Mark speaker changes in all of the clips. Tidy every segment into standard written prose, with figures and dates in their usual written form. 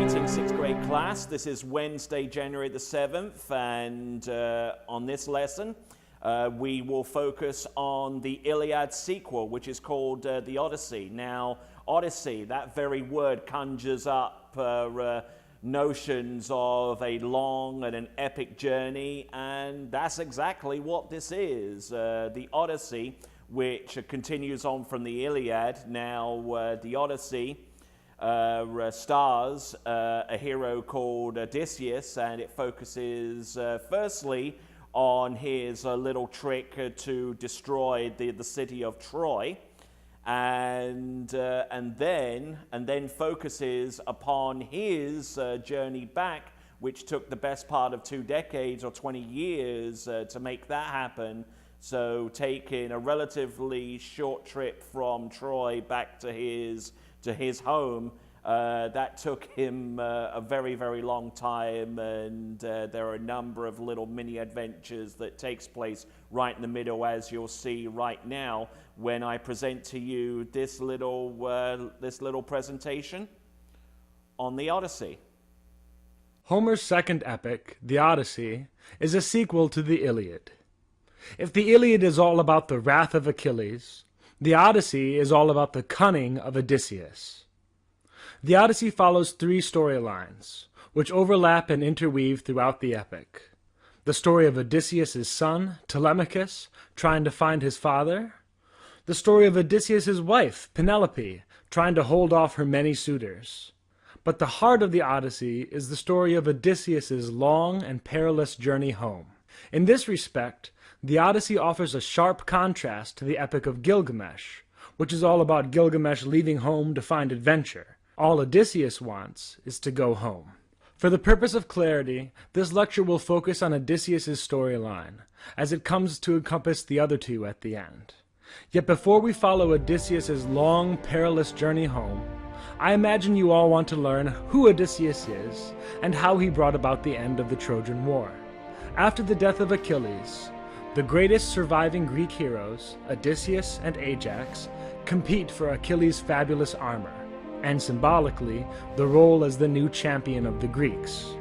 Speaker 1: Greetings, 6th grade class. This is Wednesday, January the 7th, and on this lesson, we will focus on the Iliad sequel, which is called the Odyssey. Now, Odyssey, that very word conjures up notions of a long and an epic journey, and that's exactly what this is. The Odyssey, which continues on from the Iliad. Now, the Odyssey stars a hero called Odysseus, and it focuses firstly on his little trick to destroy the city of Troy, and then focuses upon his journey back, which took the best part of 2 decades or 20 years to make that happen. So taking a relatively short trip from Troy back to his home, that took him a very, very long time, and there are a number of little mini adventures that takes place right in the middle, as you'll see right now when I present to you this little presentation on the Odyssey.
Speaker 2: Homer's second epic, the Odyssey, is a sequel to the Iliad. If the Iliad is all about the wrath of Achilles, the Odyssey is all about the cunning of Odysseus. The Odyssey follows 3 storylines, which overlap and interweave throughout the epic. The story of Odysseus' son, Telemachus, trying to find his father. The story of Odysseus' wife, Penelope, trying to hold off her many suitors. But the heart of the Odyssey is the story of Odysseus' long and perilous journey home. In this respect, the Odyssey offers a sharp contrast to the Epic of Gilgamesh, which is all about Gilgamesh leaving home to find adventure. All Odysseus wants is to go home. For the purpose of clarity, this lecture will focus on Odysseus' storyline, as it comes to encompass the other 2 at the end. Yet before we follow Odysseus' long, perilous journey home, I imagine you all want to learn who Odysseus is and how he brought about the end of the Trojan War. After the death of Achilles, the greatest surviving Greek heroes, Odysseus and Ajax, compete for Achilles' fabulous armor, and symbolically, the role as the new champion of the Greeks.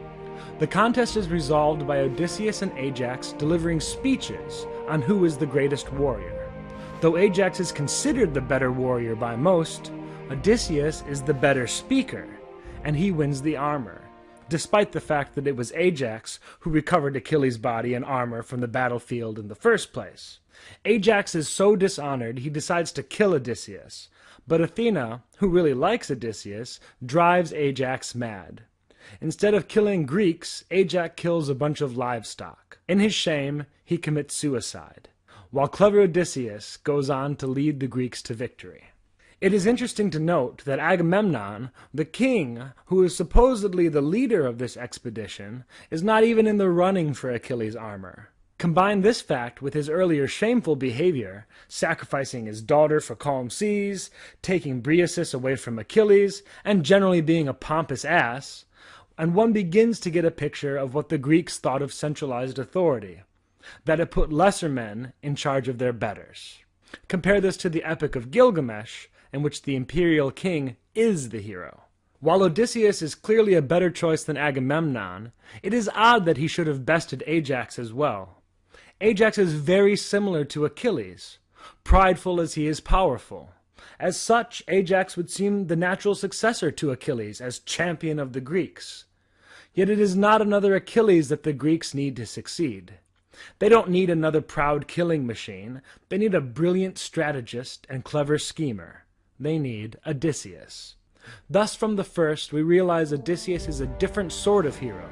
Speaker 2: The contest is resolved by Odysseus and Ajax delivering speeches on who is the greatest warrior. Though Ajax is considered the better warrior by most, Odysseus is the better speaker, and he wins the armor, despite the fact that it was Ajax who recovered Achilles' body and armor from the battlefield in the first place. Ajax is so dishonored he decides to kill Odysseus, but Athena, who really likes Odysseus, drives Ajax mad. Instead of killing Greeks, Ajax kills a bunch of livestock. In his shame, he commits suicide, while clever Odysseus goes on to lead the Greeks to victory. It is interesting to note that Agamemnon, the king, who is supposedly the leader of this expedition, is not even in the running for Achilles' armor. Combine this fact with his earlier shameful behavior, sacrificing his daughter for calm seas, taking Briareus away from Achilles, and generally being a pompous ass, and one begins to get a picture of what the Greeks thought of centralized authority, that it put lesser men in charge of their betters. Compare this to the Epic of Gilgamesh, in which the imperial king is the hero. While Odysseus is clearly a better choice than Agamemnon, it is odd that he should have bested Ajax as well. Ajax is very similar to Achilles, prideful as he is powerful. As such, Ajax would seem the natural successor to Achilles as champion of the Greeks. Yet it is not another Achilles that the Greeks need to succeed. They don't need another proud killing machine. They need a brilliant strategist and clever schemer. They need Odysseus. Thus, from the first, we realize Odysseus is a different sort of hero.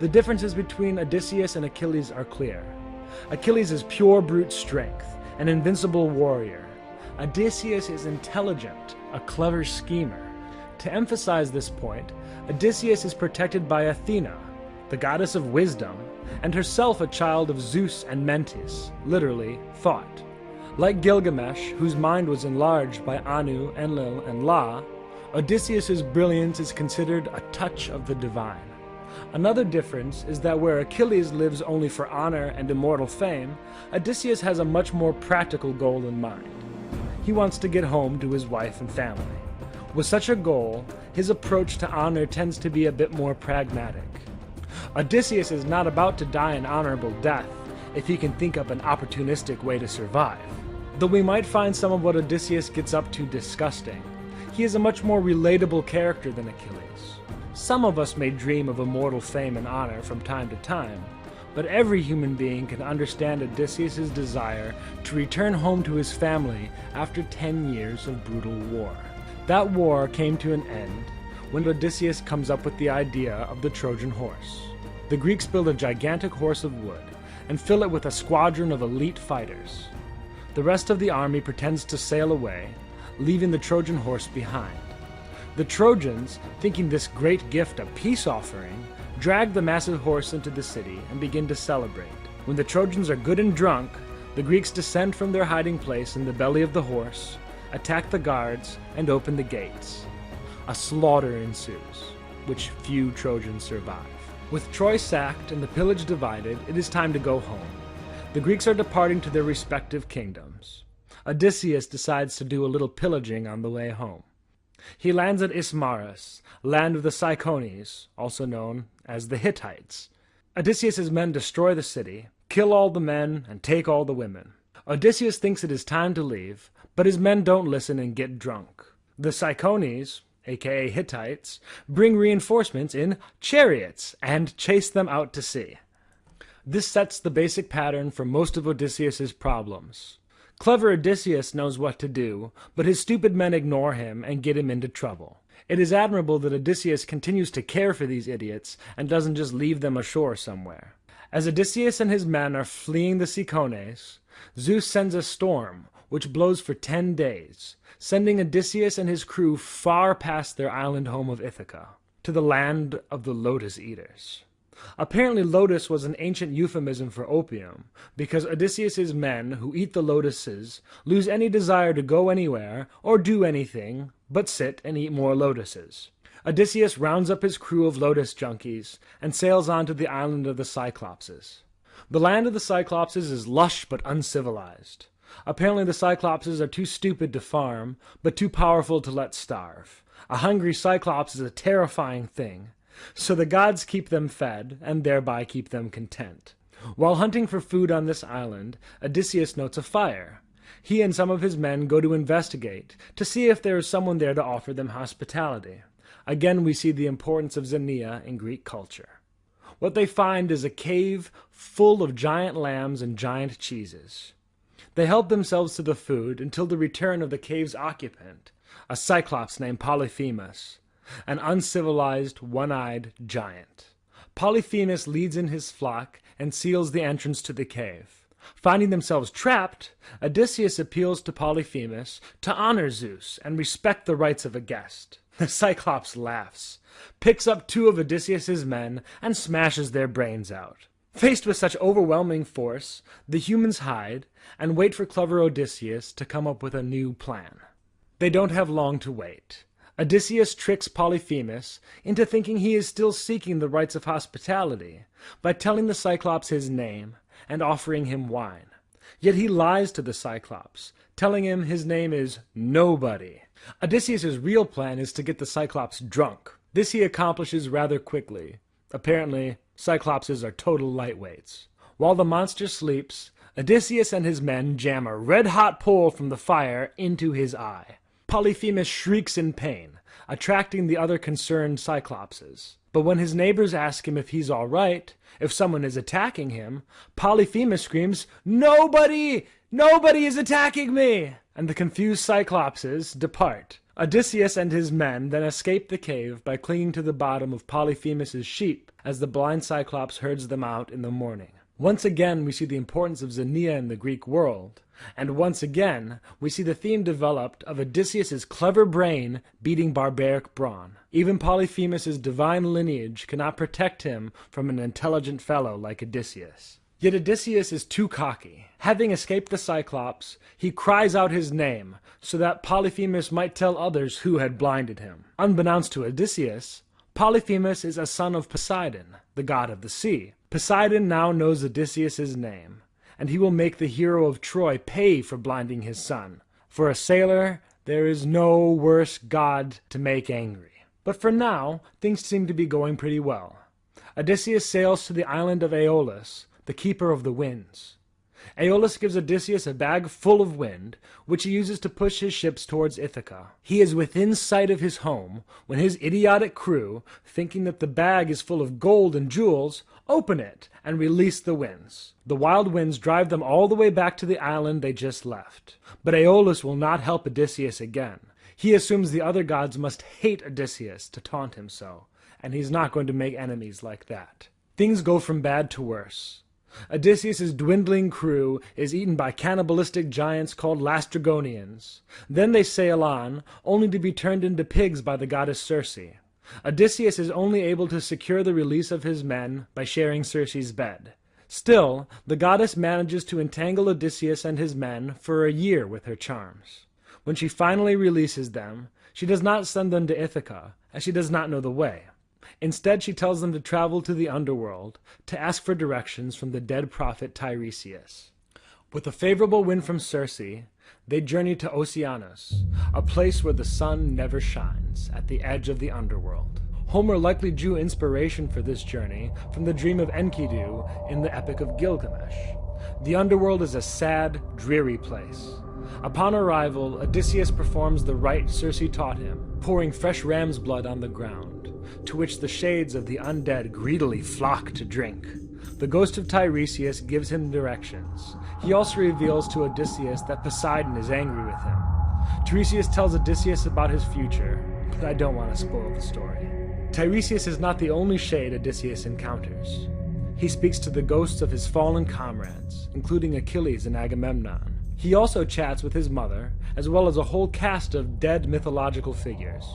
Speaker 2: The differences between Odysseus and Achilles are clear. Achilles is pure brute strength, an invincible warrior. Odysseus is intelligent, a clever schemer. To emphasize this point, Odysseus is protected by Athena, the goddess of wisdom, and herself a child of Zeus and Mentis, literally, thought. Like Gilgamesh, whose mind was enlarged by Anu, Enlil, and La, Odysseus' brilliance is considered a touch of the divine. Another difference is that where Achilles lives only for honor and immortal fame, Odysseus has a much more practical goal in mind. He wants to get home to his wife and family. With such a goal, his approach to honor tends to be a bit more pragmatic. Odysseus is not about to die an honorable death if he can think up an opportunistic way to survive. Though we might find some of what Odysseus gets up to disgusting, he is a much more relatable character than Achilles. Some of us may dream of immortal fame and honor from time to time, but every human being can understand Odysseus' desire to return home to his family after 10 years of brutal war. That war came to an end when Odysseus comes up with the idea of the Trojan horse. The Greeks build a gigantic horse of wood and fill it with a squadron of elite fighters. The rest of the army pretends to sail away, leaving the Trojan horse behind. The Trojans, thinking this great gift a peace offering, drag the massive horse into the city and begin to celebrate. When the Trojans are good and drunk, the Greeks descend from their hiding place in the belly of the horse, attack the guards, and open the gates. A slaughter ensues, which few Trojans survive. With Troy sacked and the pillage divided, it is time to go home. The Greeks are departing to their respective kingdoms. Odysseus decides to do a little pillaging on the way home. He lands at Ismarus, land of the Cicones, also known as the Hittites. Odysseus' men destroy the city, kill all the men, and take all the women. Odysseus thinks it is time to leave, but his men don't listen and get drunk. The Cicones, aka Hittites, bring reinforcements in chariots and chase them out to sea. This sets the basic pattern for most of Odysseus' problems. Clever Odysseus knows what to do, but his stupid men ignore him and get him into trouble. It is admirable that Odysseus continues to care for these idiots and doesn't just leave them ashore somewhere. As Odysseus and his men are fleeing the Cicones, Zeus sends a storm, which blows for 10 days, sending Odysseus and his crew far past their island home of Ithaca, to the land of the Lotus Eaters. Apparently lotus was an ancient euphemism for opium, because Odysseus' men who eat the lotuses lose any desire to go anywhere or do anything but sit and eat more lotuses. Odysseus rounds up his crew of lotus junkies and sails on to the island of the Cyclopses. The land of the Cyclopses is lush but uncivilized. Apparently the Cyclopses are too stupid to farm, but too powerful to let starve. A hungry Cyclops is a terrifying thing, so the gods keep them fed, and thereby keep them content. While hunting for food on this island, Odysseus notes a fire. He and some of his men go to investigate, to see if there is someone there to offer them hospitality. Again we see the importance of Xenia in Greek culture. What they find is a cave full of giant lambs and giant cheeses. They help themselves to the food until the return of the cave's occupant, a Cyclops named Polyphemus, an uncivilized, one-eyed giant. Polyphemus leads in his flock and seals the entrance to the cave. Finding themselves trapped, Odysseus appeals to Polyphemus to honor Zeus and respect the rights of a guest. The Cyclops laughs, picks up 2 of Odysseus' men, and smashes their brains out. Faced with such overwhelming force, the humans hide and wait for clever Odysseus to come up with a new plan. They don't have long to wait. Odysseus tricks Polyphemus into thinking he is still seeking the rights of hospitality by telling the Cyclops his name and offering him wine. Yet he lies to the Cyclops, telling him his name is Nobody. Odysseus' real plan is to get the Cyclops drunk. This he accomplishes rather quickly. Apparently, Cyclopses are total lightweights. While the monster sleeps, Odysseus and his men jam a red-hot pole from the fire into his eye. Polyphemus shrieks in pain, attracting the other concerned Cyclopses. But when his neighbors ask him if he's all right, if someone is attacking him, Polyphemus screams, "Nobody! Nobody is attacking me!" And the confused Cyclopses depart. Odysseus and his men then escape the cave by clinging to the bottom of Polyphemus' sheep as the blind Cyclops herds them out in the morning. Once again we see the importance of Xenia in the Greek world, and once again we see the theme developed of Odysseus' clever brain beating barbaric brawn. Even Polyphemus' divine lineage cannot protect him from an intelligent fellow like Odysseus. Yet Odysseus is too cocky. Having escaped the Cyclops, he cries out his name so that Polyphemus might tell others who had blinded him. Unbeknownst to Odysseus, Polyphemus is a son of Poseidon, the god of the sea. Poseidon now knows Odysseus' name, and he will make the hero of Troy pay for blinding his son. For a sailor, There is no worse god to make angry. But for now, things seem to be going pretty well. Odysseus sails to the island of Aeolus, the keeper of the winds. Aeolus gives Odysseus a bag full of wind, which he uses to push his ships towards Ithaca. He is within sight of his home when his idiotic crew, thinking that the bag is full of gold and jewels, open it and release the winds. The wild winds drive them all the way back to the island they just left. But Aeolus will not help Odysseus again. He assumes the other gods must hate Odysseus to taunt him so, and he's not going to make enemies like that. Things go from bad to worse. Odysseus' dwindling crew is eaten by cannibalistic giants called Lastrygonians. Then they sail on, only to be turned into pigs by the goddess Circe. Odysseus is only able to secure the release of his men by sharing Circe's bed. Still, the goddess manages to entangle Odysseus and his men for a year with her charms. When she finally releases them, she does not send them to Ithaca, as she does not know the way. Instead, she tells them to travel to the underworld to ask for directions from the dead prophet Tiresias. With a favorable wind from Circe, they journey to Oceanus, a place where the sun never shines, at the edge of the underworld. Homer likely drew inspiration for this journey from the dream of Enkidu in the Epic of Gilgamesh. The underworld is a sad, dreary place. Upon arrival, Odysseus performs the rite Circe taught him, pouring fresh ram's blood on the ground, to which the shades of the undead greedily flock to drink. The ghost of Tiresias gives him directions. He also reveals to Odysseus that Poseidon is angry with him. Tiresias tells Odysseus about his future, but I don't want to spoil the story. Tiresias is not the only shade Odysseus encounters. He speaks to the ghosts of his fallen comrades, including Achilles and Agamemnon. He also chats with his mother, as well as a whole cast of dead mythological figures.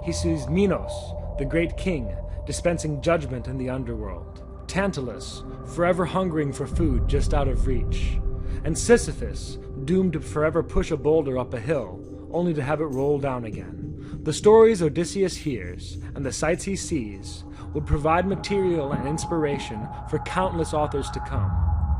Speaker 2: He sees Minos, the great king, dispensing judgment in the underworld, Tantalus, forever hungering for food just out of reach, and Sisyphus, doomed to forever push a boulder up a hill, only to have it roll down again. The stories Odysseus hears, and the sights he sees, would provide material and inspiration for countless authors to come,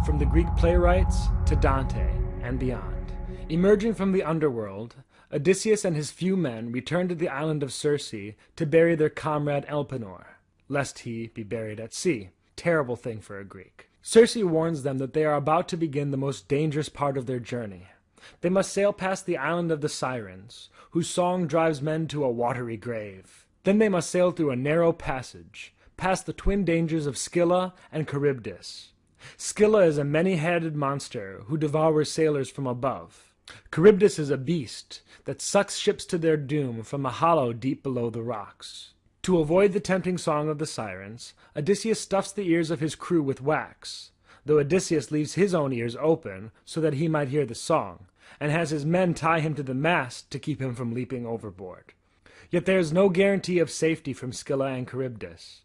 Speaker 2: from the Greek playwrights to Dante and beyond. Emerging from the underworld, Odysseus and his few men return to the island of Circe to bury their comrade Elpenor, lest he be buried at sea. Terrible thing for a Greek. Circe warns them that they are about to begin the most dangerous part of their journey. They must sail past the island of the Sirens, whose song drives men to a watery grave. Then they must sail through a narrow passage, past the twin dangers of Scylla and Charybdis. Scylla is a many-headed monster who devours sailors from above. Charybdis is a beast that sucks ships to their doom from a hollow deep below the rocks. To avoid the tempting song of the sirens, Odysseus stuffs the ears of his crew with wax, though Odysseus leaves his own ears open so that he might hear the song, and has his men tie him to the mast to keep him from leaping overboard. Yet there is no guarantee of safety from Scylla and Charybdis.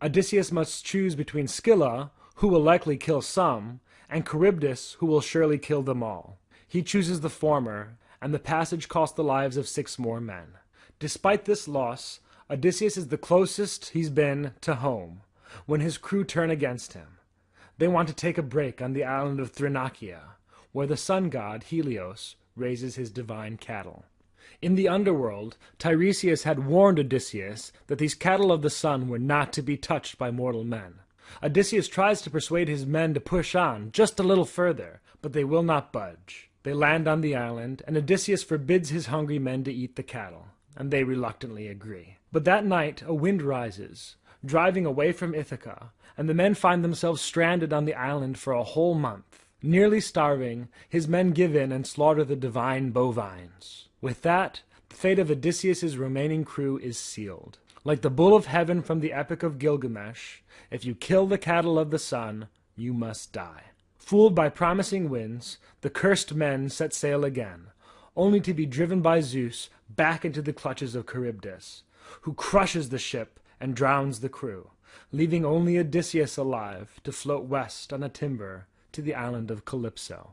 Speaker 2: Odysseus must choose between Scylla, who will likely kill some, and Charybdis, who will surely kill them all. He chooses the former, and the passage cost the lives of 6 more men. Despite this loss, Odysseus is the closest he's been to home when his crew turn against him. They want to take a break on the island of Thrinacia, where the sun god Helios raises his divine cattle. In the underworld, Tiresias had warned Odysseus that these cattle of the sun were not to be touched by mortal men. Odysseus tries to persuade his men to push on just a little further, but they will not budge. They land on the island, and Odysseus forbids his hungry men to eat the cattle, and they reluctantly agree. But that night a wind rises, driving away from Ithaca, and the men find themselves stranded on the island for a whole month. Nearly starving, his men give in and slaughter the divine bovines. With that, the fate of Odysseus' remaining crew is sealed. Like the bull of heaven from the Epic of Gilgamesh, if you kill the cattle of the sun, you must die. Fooled by promising winds, the cursed men set sail again, only to be driven by Zeus back into the clutches of Charybdis, who crushes the ship and drowns the crew, leaving only Odysseus alive to float west on a timber to the island of Calypso.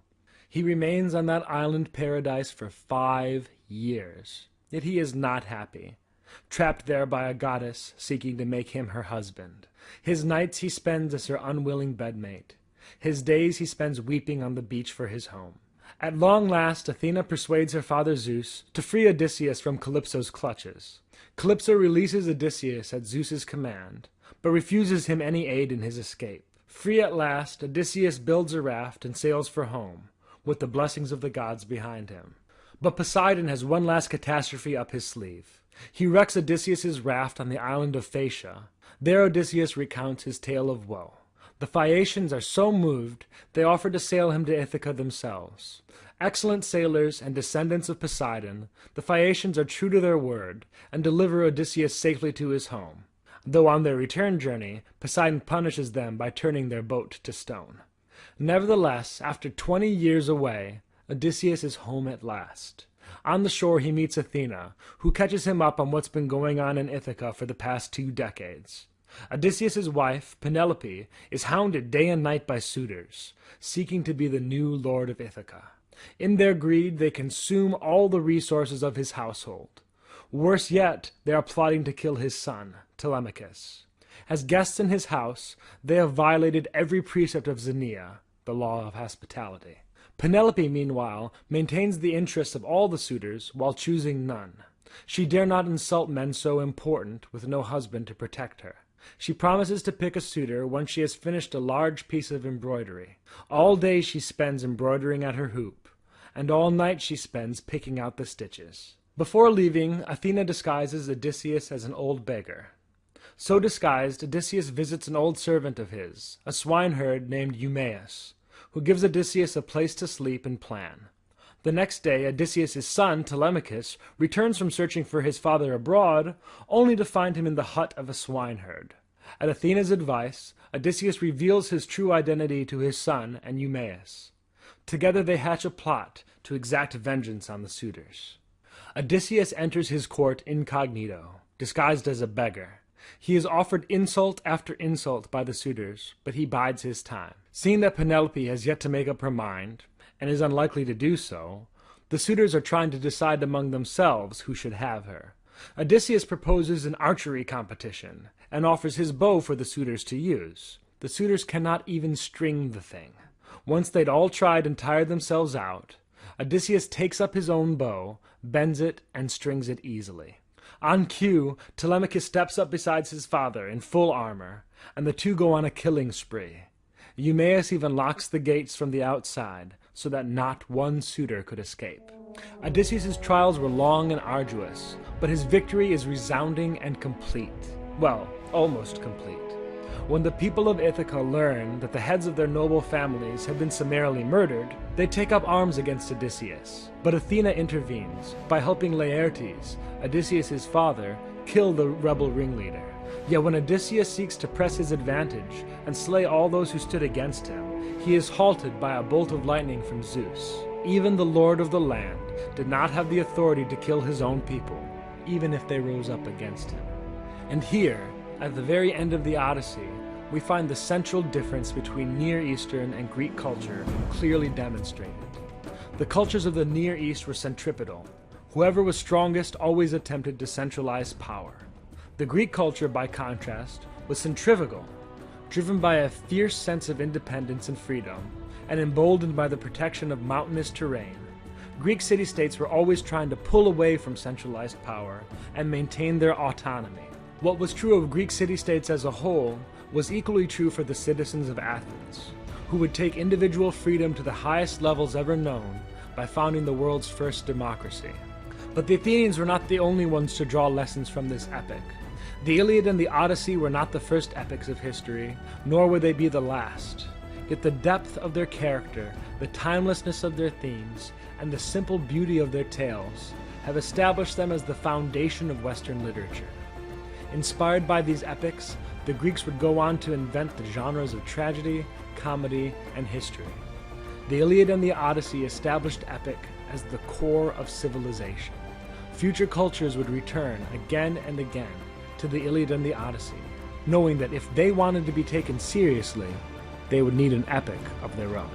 Speaker 2: He remains on that island paradise for 5 years, yet he is not happy, trapped there by a goddess seeking to make him her husband. His nights he spends as her unwilling bedmate. His days he spends weeping on the beach for his home. At long last, Athena persuades her father Zeus to free Odysseus from Calypso's clutches. Calypso releases Odysseus at Zeus's command, but refuses him any aid in his escape. Free at last, Odysseus builds a raft and sails for home, with the blessings of the gods behind him. But Poseidon has one last catastrophe up his sleeve. He wrecks Odysseus's raft on the island of Phaeacia. There Odysseus recounts his tale of woe. The Phaeacians are so moved, they offer to sail him to Ithaca themselves. Excellent sailors and descendants of Poseidon, the Phaeacians are true to their word, and deliver Odysseus safely to his home. Though on their return journey, Poseidon punishes them by turning their boat to stone. Nevertheless, after 20 years away, Odysseus is home at last. On the shore he meets Athena, who catches him up on what's been going on in Ithaca for the past 2 decades. Odysseus's wife, Penelope, is hounded day and night by suitors, seeking to be the new lord of Ithaca. In their greed, they consume all the resources of his household. Worse yet, they are plotting to kill his son, Telemachus. As guests in his house, they have violated every precept of Xenia, the law of hospitality. Penelope, meanwhile, maintains the interests of all the suitors while choosing none. She dare not insult men so important with no husband to protect her. She promises to pick a suitor when she has finished a large piece of embroidery. All day she spends embroidering at her hoop, and all night she spends picking out the stitches. Before leaving, Athena disguises Odysseus as an old beggar. So disguised, Odysseus visits an old servant of his, a swineherd named Eumaeus, who gives Odysseus a place to sleep and plan. The next day, Odysseus' son, Telemachus, returns from searching for his father abroad, only to find him in the hut of a swineherd. At Athena's advice, Odysseus reveals his true identity to his son and Eumaeus. Together they hatch a plot to exact vengeance on the suitors. Odysseus enters his court incognito, disguised as a beggar. He is offered insult after insult by the suitors, but he bides his time. Seeing that Penelope has yet to make up her mind, and is unlikely to do so, the suitors are trying to decide among themselves who should have her. Odysseus proposes an archery competition, and offers his bow for the suitors to use. The suitors cannot even string the thing. Once they'd all tried and tired themselves out, Odysseus takes up his own bow, bends it, and strings it easily. On cue, Telemachus steps up beside his father in full armor, and the two go on a killing spree. Eumaeus even locks the gates from the outside, so that not one suitor could escape. Odysseus' trials were long and arduous, but his victory is resounding and complete. Well, almost complete. When the people of Ithaca learn that the heads of their noble families have been summarily murdered, they take up arms against Odysseus. But Athena intervenes by helping Laertes, Odysseus' father, kill the rebel ringleader. Yet when Odysseus seeks to press his advantage and slay all those who stood against him, he is halted by a bolt of lightning from Zeus. Even the lord of the land did not have the authority to kill his own people, even if they rose up against him. And here, at the very end of the Odyssey, we find the central difference between Near Eastern and Greek culture clearly demonstrated. The cultures of the Near East were centripetal. Whoever was strongest always attempted to centralize power. The Greek culture, by contrast, was centrifugal, driven by a fierce sense of independence and freedom, and emboldened by the protection of mountainous terrain. Greek city-states were always trying to pull away from centralized power and maintain their autonomy. What was true of Greek city-states as a whole was equally true for the citizens of Athens, who would take individual freedom to the highest levels ever known by founding the world's first democracy. But the Athenians were not the only ones to draw lessons from this epic. The Iliad and the Odyssey were not the first epics of history, nor would they be the last. Yet the depth of their character, the timelessness of their themes, and the simple beauty of their tales have established them as the foundation of Western literature. Inspired by these epics, the Greeks would go on to invent the genres of tragedy, comedy, and history. The Iliad and the Odyssey established epic as the core of civilization. Future cultures would return again and again to the Iliad and the Odyssey, knowing that if they wanted to be taken seriously, they would need an epic of their own.